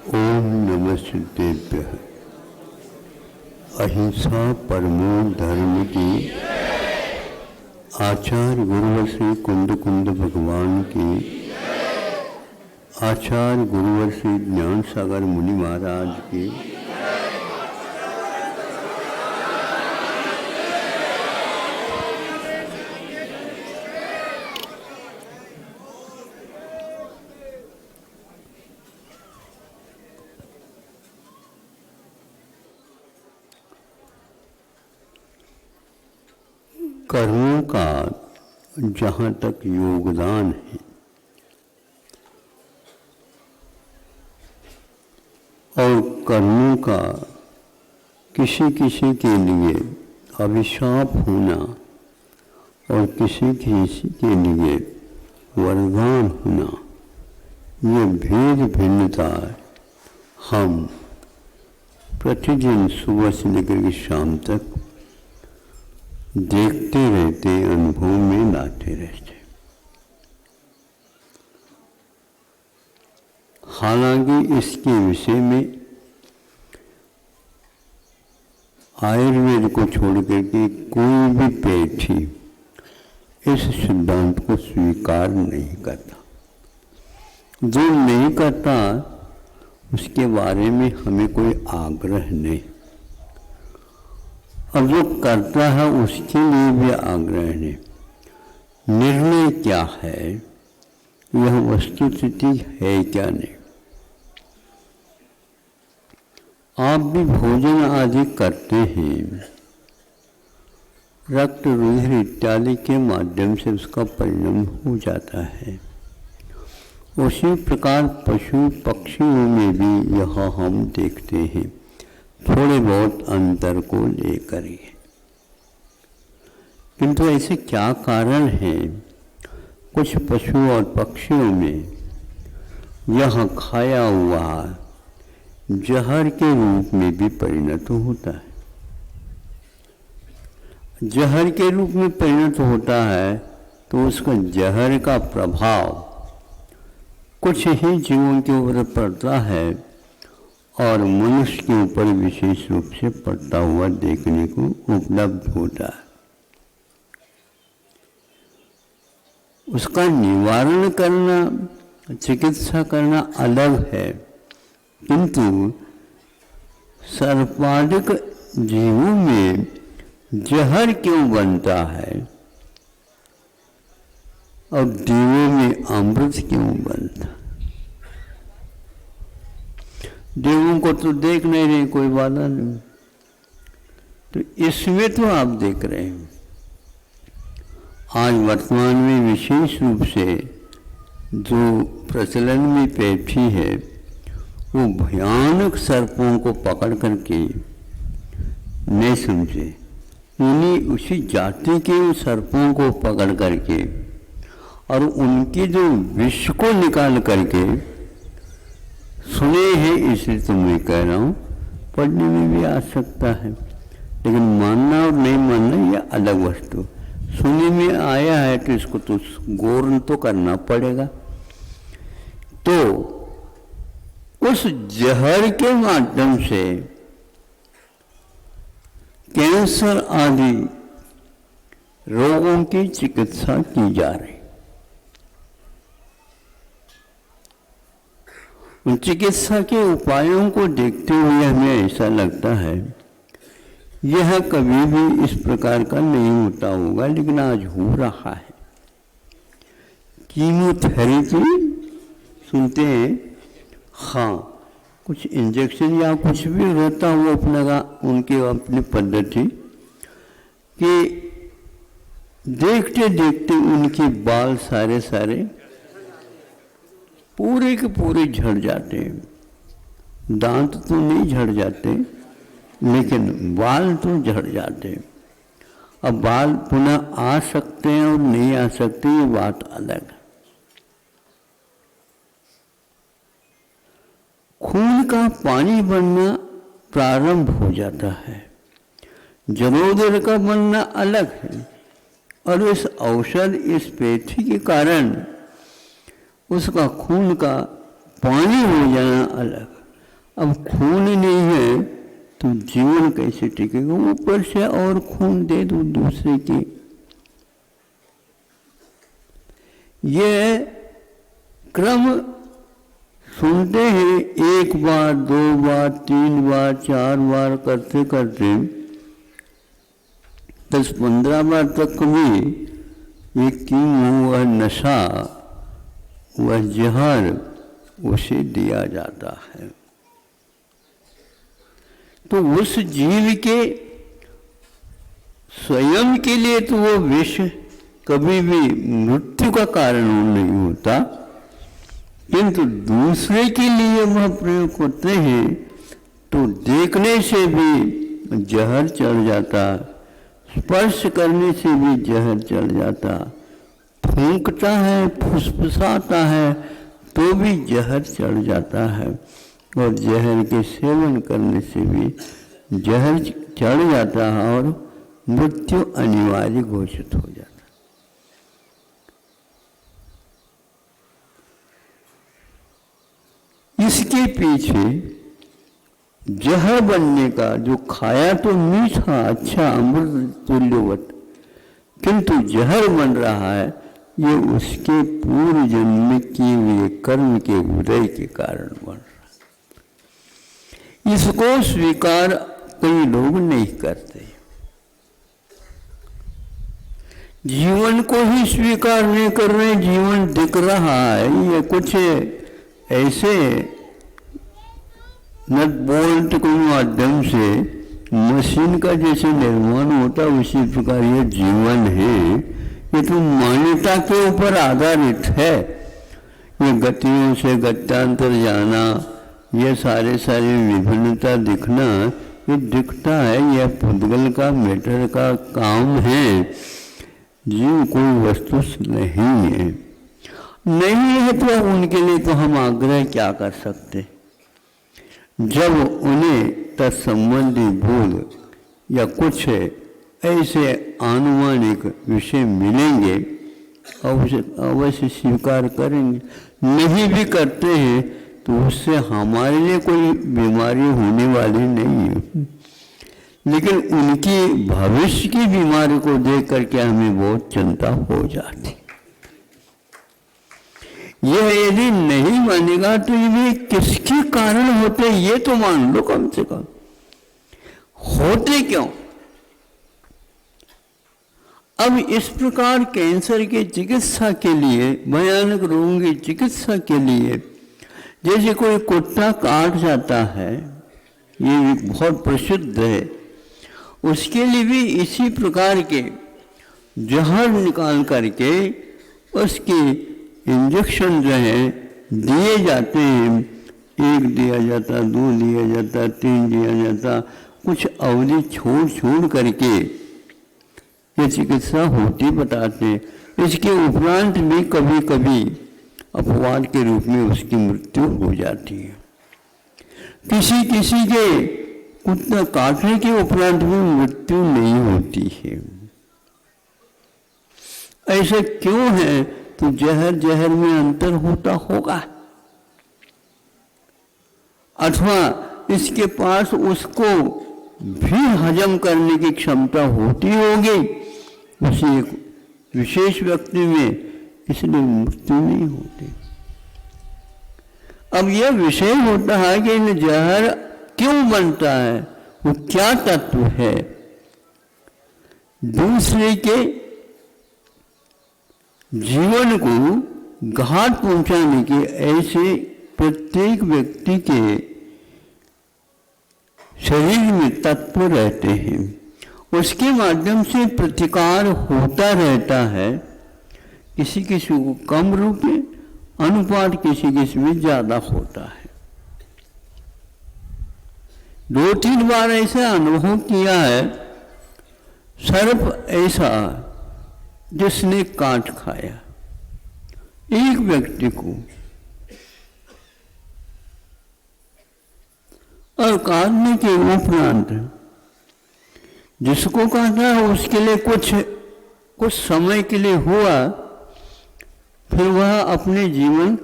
ओम नमस्तेभ्यः। अहिंसा परमो धर्म की आचार्य गुरुवर श्री कुंद कुंद भगवान की, आचार्य गुरुवर श्री ज्ञान सागर मुनि महाराज की, कर्मों का जहाँ तक योगदान है और कर्मों का किसी किसी के लिए अभिशाप होना और किसी किसी के लिए वरदान होना, ये भेद भिन्नता हम प्रतिदिन सुबह से लेकर के शाम तक देखते रहते, अनुभव में लाते रहते। हालांकि इसके विषय में आयुर्वेद को छोड़ करके कोई भी पैठी इस सिद्धांत को स्वीकार नहीं करता। जो नहीं करता उसके बारे में हमें कोई आग्रह नहीं, और जो करता है उसके लिए भी आग्रह नहीं। निर्णय क्या है, यह वस्तुस्थिति है क्या नहीं। आप भी भोजन आदि करते हैं, रक्त रुधिर इत्यादि के माध्यम से उसका परिणाम हो जाता है। उसी प्रकार पशु पक्षियों में भी यह हम देखते हैं, थोड़े बहुत अंतर को लेकर ही। किंतु ऐसे क्या कारण है, कुछ पशु और पक्षियों में यह खाया हुआ जहर के रूप में भी परिणत होता है। जहर के रूप में परिणत होता है तो उसका जहर का प्रभाव कुछ ही जीवों के ऊपर पड़ता है और मनुष्य के ऊपर विशेष रूप से पड़ता हुआ देखने को उपलब्ध होता है। उसका निवारण करना, चिकित्सा करना अलग है, किंतु सर्वाधिक जीवों में जहर क्यों बनता है और देवों में अमृत क्यों बनता है? देवों को तो देख नहीं रहे, कोई बाधा नहीं, तो इसमें तो आप देख रहे हैं। आज वर्तमान में विशेष रूप से जो प्रचलन में पैठी है, वो भयानक सर्पों को पकड़ करके नहीं समझे, उन्हीं उसी जाति के सर्पों को पकड़ करके और उनके जो विष को निकाल करके सुने हैं, इसलिए तो मैं कह रहा हूँ, पढ़ने में भी आ सकता है, लेकिन मानना और नहीं मानना यह अलग वस्तु। सुने में आया है तो इसको तो गौर तो करना पड़ेगा। तो उस जहर के माध्यम से कैंसर आदि रोगों की चिकित्सा की जा रही। उन चिकित्सा के उपायों को देखते हुए हमें ऐसा लगता है यह कभी भी इस प्रकार का नहीं होता होगा, लेकिन आज हो रहा है। कीमोथेरेपी सुनते हैं, हाँ, कुछ इंजेक्शन या कुछ भी रहता हुआ अपना उनकी अपनी पद्धति कि देखते देखते उनके बाल सारे पूरे के पूरे झड़ जाते हैं। दांत तो नहीं झड़ जाते, लेकिन बाल तो झड़ जाते हैं। अब बाल पुनः आ सकते हैं और नहीं आ सकते, ये बात अलग है। खून का पानी बनना प्रारंभ हो जाता है, जलोदर का बनना अलग है, और इस औषध, इस पैथी के कारण उसका खून का पानी हो जाना अलग। अब खून नहीं है तो जीवन कैसे टिकेगा? ऊपर से और खून दे दो दूसरे की। ये क्रम सुनते हैं, एक बार, दो बार, तीन बार, चार बार करते करते 10-15 बार तक भी ये क्यों वह नशा, वह जहर उसे दिया जाता है। तो उस जीव के स्वयं के लिए तो वो विष कभी भी मृत्यु का कारण नहीं होता, किंतु दूसरे के लिए वह प्रयोग होते हैं तो देखने से भी जहर चढ़ जाता, स्पर्श करने से भी जहर चढ़ जाता, फूंकता है, फुसफुसाता है तो भी जहर चढ़ जाता है, और जहर के सेवन करने से भी जहर चढ़ जाता है और मृत्यु अनिवार्य घोषित हो जाता। इसके पीछे जहर बनने का, जो खाया तो मीठा अच्छा अमृत तुल्यवत, किंतु जहर बन रहा है, ये उसके पूर्व जन्म किए हुए कर्म के उदय के कारण बन रहा है। इसको स्वीकार कई लोग नहीं करते, जीवन को ही स्वीकार नहीं कर रहे। जीवन दिख रहा है, ये कुछ ऐसे नट बोल्ट के माध्यम से मशीन का जैसे निर्माण होता, उसी प्रकार ये जीवन है। ये तो मान्यता के ऊपर आधारित है। ये गतियों से गत्यांतर जाना, ये सारे विभिन्नता दिखना, ये दिखता है, यह पुद्गल का मैटर का काम है। जीव कोई वस्तु नहीं है, नहीं है तो उनके लिए तो हम आग्रह क्या कर सकते? जब उन्हें तत्संबंधी बोध या कुछ ऐसे आनुमानिक विषय मिलेंगे, अवश्य स्वीकार करेंगे। नहीं भी करते हैं तो उससे हमारे लिए कोई बीमारी होने वाली नहीं है, लेकिन उनकी भविष्य की बीमारी को देख करके हमें बहुत चिंता हो जाती। यह यदि नहीं मानेगा तो ये किसके कारण होते, ये तो मान लो कम से कम। होते क्यों? अब इस प्रकार कैंसर की चिकित्सा के लिए, भयानक रोगों की चिकित्सा के लिए, जैसे कोई कुत्ता काट जाता है, ये बहुत प्रसिद्ध है, उसके लिए भी इसी प्रकार के जहर निकाल करके उसके इंजेक्शन जो है दिए जाते हैं। 1 दिया जाता, 2 दिया जाता, 3 दिया जाता, कुछ अवधि छोड़ करके ये चिकित्सा होती बताते। इसके उपरांत भी कभी कभी अपवाद के रूप में उसकी मृत्यु हो जाती है। किसी के कुत्ता काटने के उपरांत भी मृत्यु नहीं होती है। ऐसा क्यों है? तो जहर में अंतर होता होगा, अथवा इसके पास उसको भी हजम करने की क्षमता होती होगी उसी एक विशेष व्यक्ति में, इसलिए मृत्यु नहीं होती। अब यह विषय होता है कि इन जहर क्यों बनता है, वो क्या तत्व है। दूसरे के जीवन को घात पहुंचाने के ऐसे प्रत्येक व्यक्ति के शरीर में तत्व रहते हैं, उसके माध्यम से प्रतिकार होता रहता है। किसी किसी को कम रूप में, अनुपात किसी में ज्यादा होता है। 2-3 बार ऐसा अनुभव किया है। सर्प ऐसा जिसने काट खाया एक व्यक्ति को, और काटने के उपरांत जिसको काटा उसके लिए कुछ समय के लिए हुआ, फिर वह अपने जीवन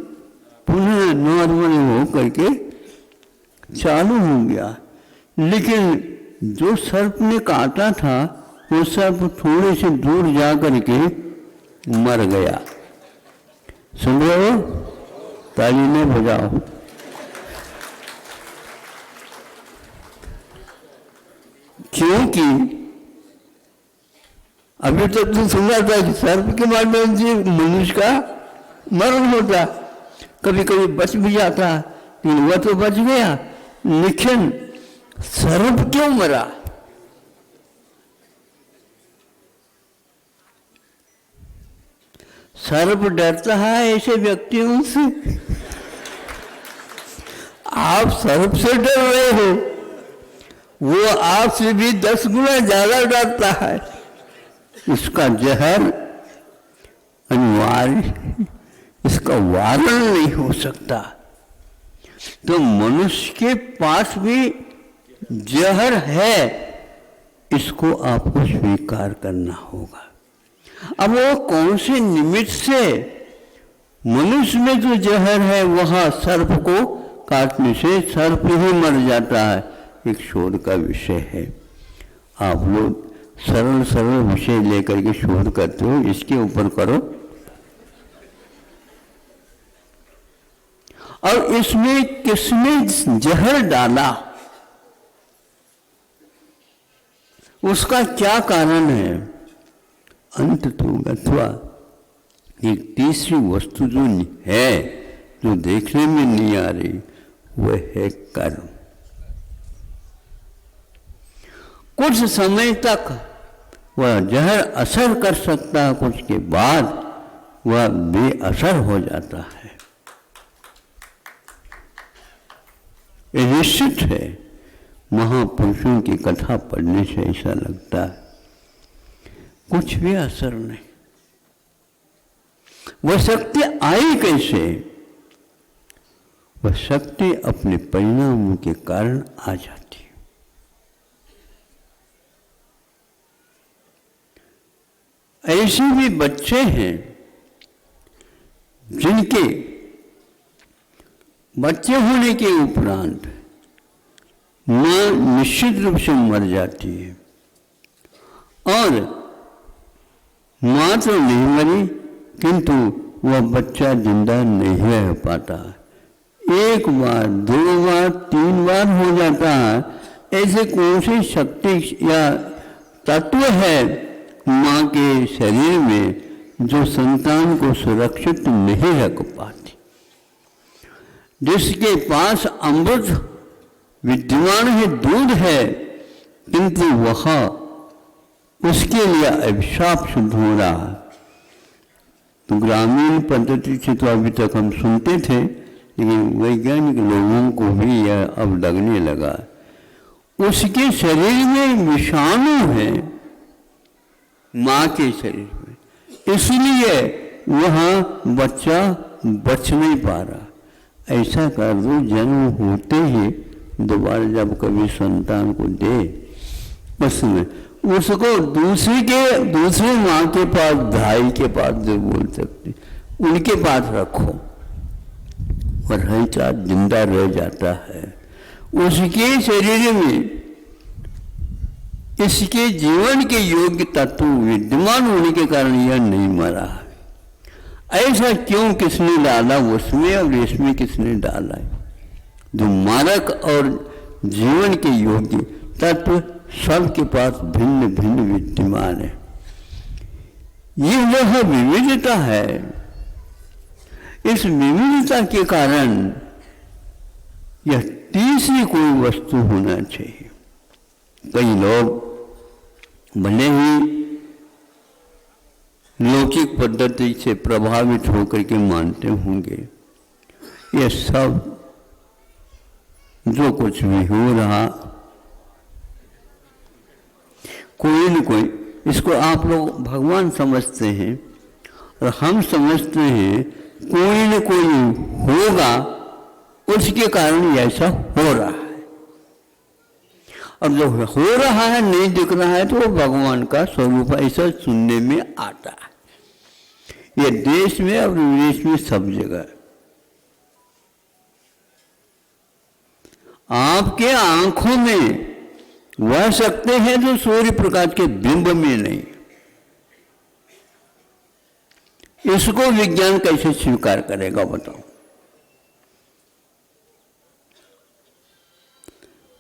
पुनः नॉर्मल हो करके चालू हो गया, लेकिन जो सर्प ने काटा था वो सर्प थोड़े से दूर जा करके मर गया। सुन रहे हो? ताली में बजाओ। क्योंकि अभी तक तो सुना था कि सर्प के माध्यम से मनुष्य का मरण होता, कभी कभी बच भी जाता, लेकिन वह तो बच गया, लेकिन सर्प क्यों मरा? सर्प डरता है ऐसे व्यक्तियों से। आप सर्प से डर रहे हो, वो आपसे भी 10 गुना ज्यादा डरता है। इसका जहर अनिवार्य, इसका वारण नहीं हो सकता। तो मनुष्य के पास भी जहर है, इसको आपको स्वीकार करना होगा। अब वो कौन से निमित्त से? मनुष्य में जो जहर है वहां सर्प को काटने से सर्प ही मर जाता है, एक शोध का विषय है। आप लोग सरल सरल विषय लेकर के शोध करते हो, इसके ऊपर करो। और इसमें किसने जहर डाला, उसका क्या कारण है? अंत तो अथवा एक तीसरी वस्तु जो है, जो देखने में नहीं आ रही, वह है कर्म। कुछ समय तक वह जहर असर कर सकता है, कुछ के बाद वह बेअसर हो जाता है। ये निश्चित है। महापुरुषों की कथा पढ़ने से ऐसा लगता है कुछ भी असर नहीं। वह शक्ति आई कैसे? वह शक्ति अपने परिणामों के कारण आ जाती है। ऐसे भी बच्चे हैं जिनके बच्चे होने के उपरांत मां निश्चित रूप से मर जाती है, और मां तो नहीं मरी किंतु वह बच्चा जिंदा नहीं रह पाता। 1 बार 2 बार 3 बार हो जाता है। ऐसे कौन सी शक्ति या तत्व है मां के शरीर में जो संतान को सुरक्षित नहीं रख पाती? जिसके पास अमृत विद्यमान है, दूध है, किंतु वह उसके लिए अभिशाप सिद्ध हो रहा है। तो ग्रामीण पद्धति से तो अभी तक हम सुनते थे, लेकिन वैज्ञानिक लोगों को भी यह अब लगने लगा, उसके शरीर में विषाणु है मां के शरीर में, इसलिए वह बच्चा बच नहीं पा रहा। ऐसा कर दो, जन्म होते ही दोबारा जब कभी संतान को दे, उसमें उसको दूसरी माँ के पास, भाई के पास जो बोल सकते, उनके पास रखो, और हल्का जिंदा रह जाता है। उसके शरीर में इसके जीवन के योग्य तत्व विद्यमान होने के कारण यह नहीं मरा है। ऐसा क्यों? किसने डाला उसमें, और इसमें किसने डाला है? जो मारक और जीवन के योग्य तत्व सबके पास भिन्न भिन्न विद्यमान है। ये वह विविधता है। इस विविधता के कारण यह तीसरी कोई वस्तु होना चाहिए। कई लोग भले ही लौकिक पद्धति से प्रभावित होकर के मानते होंगे, यह सब जो कुछ भी हो रहा, कोई न कोई, इसको आप लोग भगवान समझते हैं और हम समझते हैं कोई न कोई होगा, उसके कारण ऐसा हो रहा है। और जो हो रहा है नहीं दिख रहा है तो वो भगवान का स्वरूप ऐसा सुनने में आता है। ये देश में और विदेश में सब जगह। आपके आंखों में वह सकते हैं जो सूर्य प्रकाश के बिंब में नहीं। इसको विज्ञान कैसे स्वीकार करेगा बताओ?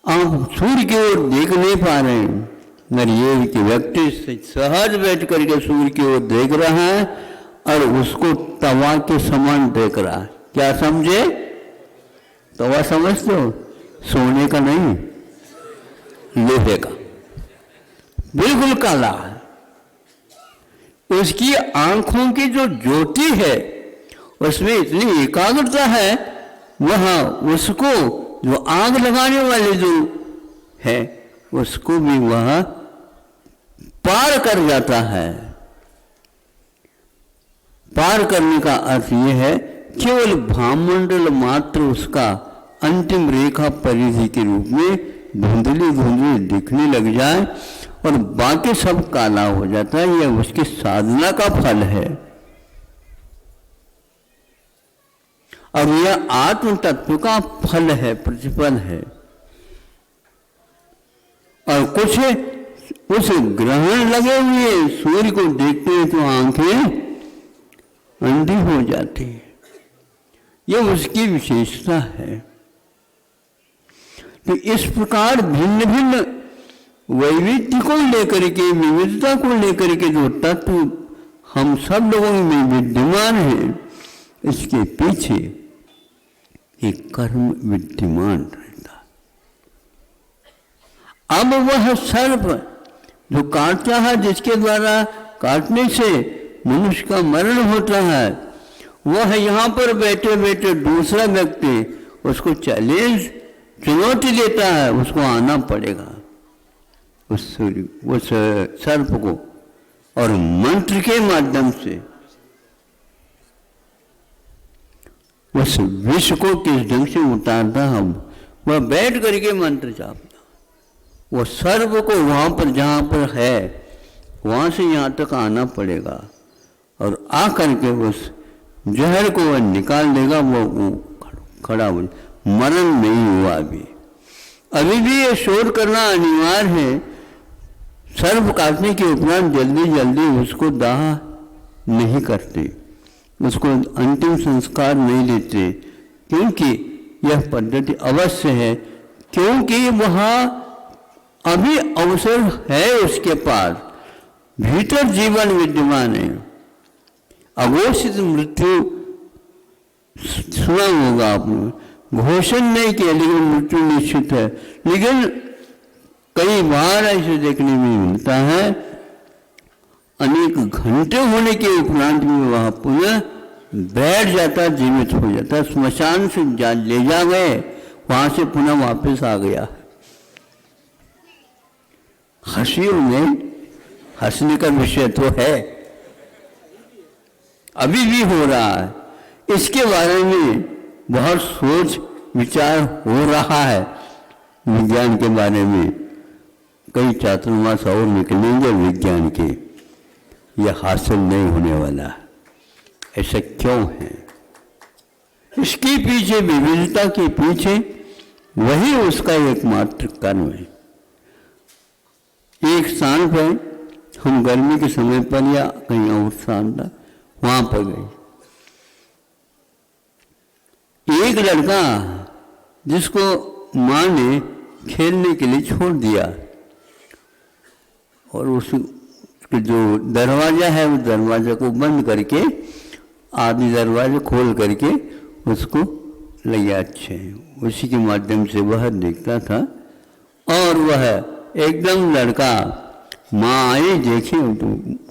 आप सूर्य की ओर देख नहीं पा रहे हैं, मगर ये कि व्यक्ति सहज बैठ करके सूर्य की ओर देख रहा है और उसको तवा के समान देख रहा है। क्या समझे? तवा समझते हो? सोने का नहीं, लोहे का, बिल्कुल काला है। उसकी आंखों की जो ज्योति है उसमें इतनी एकाग्रता है, वह उसको जो आग लगाने वाले जो है उसको भी वह पार कर जाता है। पार करने का अर्थ यह है केवल भामंडल मात्र उसका अंतिम रेखा परिधि के रूप में धुंधली धुंधली दिखने लग जाए और बाकी सब काला हो जाता है। यह उसकी साधना का फल है और यह आत्म तत्व का फल है, प्रतिफल है। और कुछ उस ग्रहण लगे हुए सूर्य को देखते हैं तो आंखें अंधी हो जाती है। यह उसकी विशेषता है। तो इस प्रकार भिन्न भिन्न वैविध्य को लेकर के, विविधता को लेकर के जो तत्व हम सब लोगों में विद्यमान है, इसके पीछे एक कर्म विद्यमान रहता। अब वह सर्प जो काटता है, जिसके द्वारा काटने से मनुष्य का मरण होता है, वह यहाँ पर बैठे बैठे दूसरा व्यक्ति उसको चुनौती देता है, उसको आना पड़ेगा उस सर्प को, और मंत्र के माध्यम से उस विष को किस ढंग से उतारता हम, वह बैठ करके मंत्र जापता, वो सर्प को वहां पर जहां पर है वहां से यहां तक आना पड़ेगा और आ करके उस जहर को वह निकाल देगा। वो खड़ा हो, मरण नहीं हुआ अभी भी ये शोध करना अनिवार्य है। सर्प काटने के उपरांत जल्दी जल्दी उसको दाह नहीं करते, उसको अंतिम संस्कार नहीं देते, क्योंकि यह पद्धति अवश्य है, क्योंकि वहाँ अभी अवसर है उसके पास, भीतर जीवन विद्यमान है। अघोषित मृत्यु सुना होगा आपने, घोषण नहीं किया लेकिन मृत्यु निश्चित है। लेकिन कई बार ऐसे देखने में मिलता है, अनेक घंटे होने के उपरांत में वह पुनः बैठ जाता, जीवित हो जाता, स्मशान से ले जा गए, वहां से पुनः वापस आ गया। हंसी नहीं, हंसने का विषय तो है, अभी भी हो रहा है। इसके बारे में बहुत सोच विचार हो रहा है। विज्ञान के बारे में कई चातुर्मास और निकलेंगे विज्ञान के, यह हासिल नहीं होने वाला। ऐसा क्यों है? इसके पीछे, विविधता के पीछे वही उसका एकमात्र कर्म है। एक स्थान पर हम गर्मी के समय पर या कहीं और स्थान था, वहां पर गए, एक लड़का जिसको मां ने खेलने के लिए छोड़ दिया और उसके जो दरवाजा है उस दरवाजे को बंद करके आदि दरवाजे खोल करके उसको लिया। अच्छे उसी के माध्यम से वह देखता था और वह एकदम लड़का माँ आई देखे तो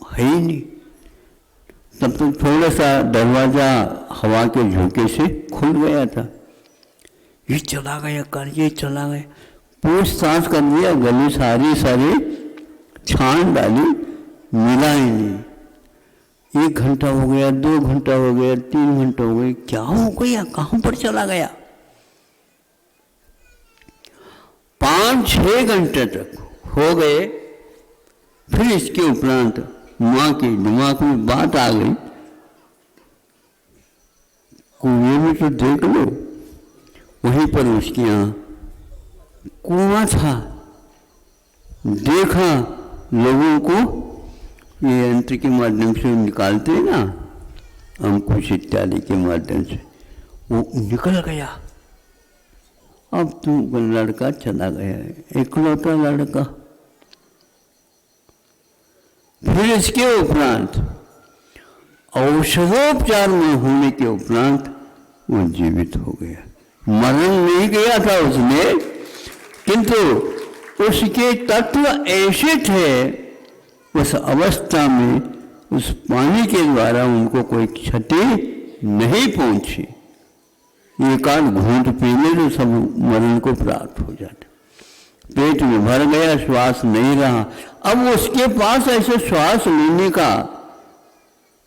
है ही नहीं। तब तो थोड़ा सा दरवाजा हवा के झोंके से खुल गया था। ये चला गया कर, ये चला गया, पूछताछ कर दिया, गली सारी छान डाली, मिला ही नहीं। 1 घंटा हो गया, 2 घंटा हो गया, 3 घंटा हो गए, क्या हो गया, कहाँ पर चला गया? 5-6 घंटे तक हो गए। फिर इसके उपरांत माँ के दिमाग में बात आ गई, कुएं में तो देख लो। वहीं पर उसके यहाँ कुआं था, देखा लोगों को ये यंत्र के माध्यम से निकालते हैं ना, अंकुश इत्यादि के माध्यम से, वो निकल गया। अब तो लड़का चला गया, इकलौता लड़का। फिर इसके उपरांत औषधोपचार में होने के उपरांत वो जीवित हो गया। मरण नहीं गया था उसने, किंतु उसके तत्व ऐसे थे उस अवस्था में, उस पानी के द्वारा उनको कोई क्षति नहीं पहुंची। एक आध घूंट पीने तो सब मरण को प्राप्त हो जाते। पेट में भर गया, श्वास नहीं रहा। अब उसके पास ऐसे श्वास लेने का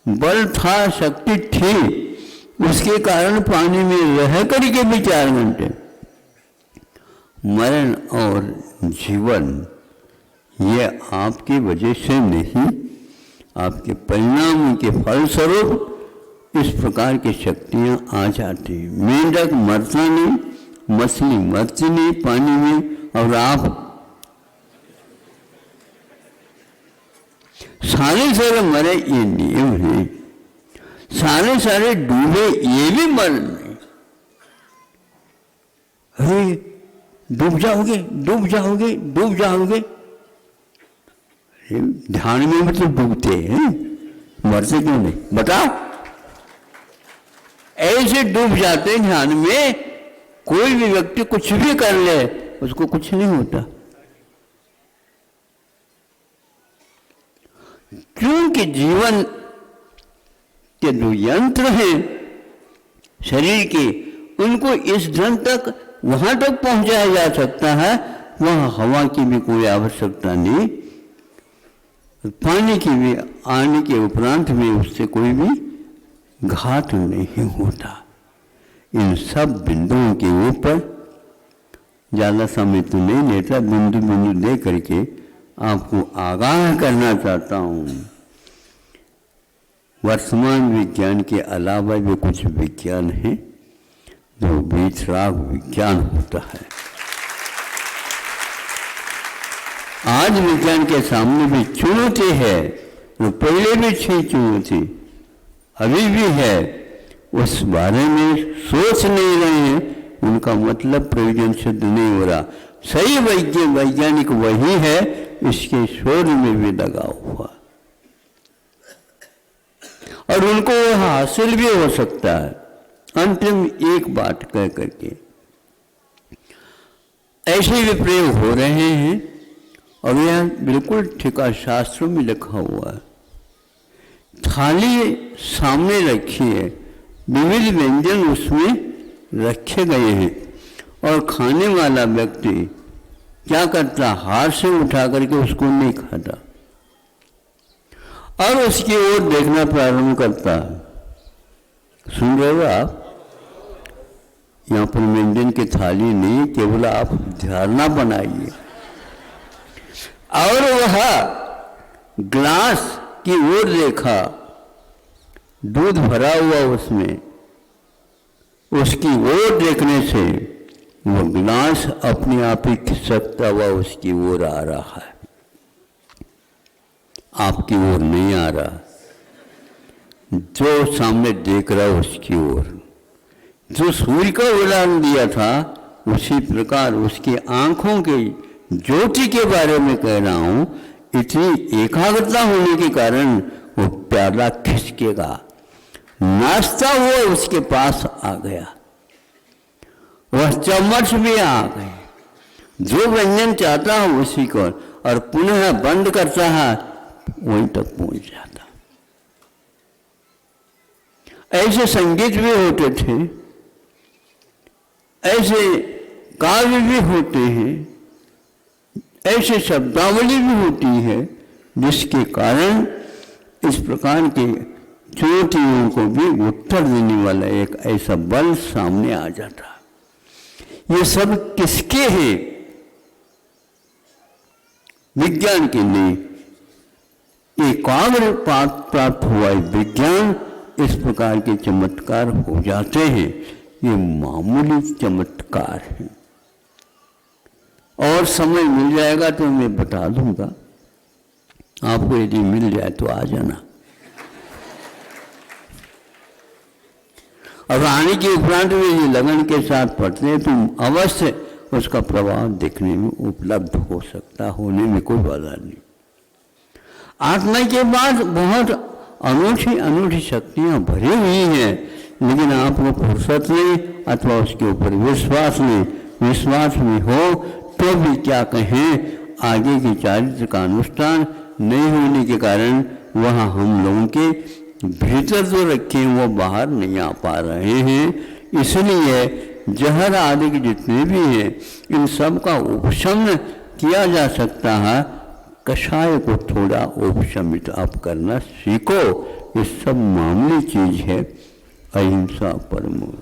बल था, शक्ति थी, उसके कारण पानी में रह करके भी 4 घंटे। मरण और जीवन ये आपकी वजह से नहीं, आपके परिणामों के फलस्वरूप इस प्रकार की शक्तियां आ जाती हैं। मेंढक मरता नहीं, मछली मरती नहीं पानी में, और आप सारे मरे ये नियम है, सारे डूबे ये भी मरण नहीं। अरे डूब जाओगे, डूब जाओगे, डूब जाओगे। ध्यान में भी तो डूबते हैं, मरते क्यों नहीं बताओ? ऐसे डूब जाते हैं ध्यान में, कोई भी व्यक्ति कुछ भी कर ले उसको कुछ नहीं होता, क्योंकि जीवन के जो यंत्र हैं शरीर के, उनको इस धन तक वहां तक पहुंचाया जा सकता है, वहां हवा की भी कोई आवश्यकता नहीं, पानी की भी आने के उपरांत में उससे कोई भी घात नहीं होता। इन सब बिंदुओं के ऊपर ज़्यादा समय तो नहीं लेता, बिंदु बिंदु दे करके आपको आगाह करना चाहता हूँ। वर्तमान विज्ञान के अलावा भी कुछ विज्ञान है जो वीतराग विज्ञान होता है। आज विज्ञान के सामने भी चुनौती है, वो पहले भी थी चुनौती, अभी भी है, उस बारे में सोच नहीं रहे हैं, उनका मतलब प्रयोजन सिद्ध नहीं हो रहा। सही वैज्ञानिक वही है, इसके शोध में भी लगा हुआ, और उनको वह हासिल भी हो सकता है। अंतिम एक बात कह करके, ऐसे भी प्रयोग हो रहे हैं, और यह बिल्कुल ठिका शास्त्रों में लिखा हुआ है। थाली सामने रखी है, विविध व्यंजन उसमें रखे गए हैं, और खाने वाला व्यक्ति क्या करता, हाथ से उठा करके उसको नहीं खाता और उसकी ओर देखना प्रारंभ करता है। सुन रहे हो आप? यहाँ पर व्यंजन की थाली नहीं, केवल आप धारणा बनाइए। और वह ग्लास की ओर देखा, दूध भरा हुआ उसमें, उसकी ओर देखने से वो गिलास अपने आप ही खिसकता हुआ उसकी ओर आ रहा है, आपकी ओर नहीं आ रहा। जो सामने देख रहा है उसकी ओर। जो सूर्य का उदाहरण दिया था, उसी प्रकार उसकी आंखों की ज्योति के बारे में कह रहा हूं। इतनी एकाग्रता होने के कारण वो प्याला खिसकेगा, नाश्ता हुआ उसके पास आ गया, वह चम्मच भी आ गए, जो व्यंजन चाहता है उसी को, और पुनः बंद करता है, वहीं तक पहुंच जाता। ऐसे संगीत भी होते थे, ऐसे काव्य भी होते हैं, ऐसे शब्दावली भी होती है, जिसके कारण इस प्रकार के चुनौतियों को भी उत्तर देने वाला एक ऐसा बल सामने आ जाता। ये सब किसके हैं? विज्ञान के लिए एकाग्र प्राप्त हुआ विज्ञान इस प्रकार के चमत्कार हो जाते हैं। ये मामूली चमत्कार है। और समय मिल जाएगा तो मैं बता दूंगा आपको, यदि मिल जाए तो आ जाना। और आने के उपरांत में ये लगन के साथ पढ़ते हैं तो अवश्य उसका प्रभाव देखने में उपलब्ध हो सकता, होने में कोई बाधा नहीं। आत्मा के बाद बहुत अनूठी अनूठी शक्तियां भरी हुई हैं, लेकिन आपको फुर्सत नहीं अथवा उसके ऊपर विश्वास नहीं, विश्वास में हो तो भी क्या कहें, आगे के चारित्र का अनुष्ठान नहीं होने के कारण वह हम लोगों के भीतर जो रखे वो बाहर नहीं आ पा रहे हैं। इसलिए जहर आदि के जितने भी हैं इन सब का उपशमन किया जा सकता है। कषाय को थोड़ा उपशमित आप करना सीखो, ये सब मामूली चीज है। अहिंसा परमो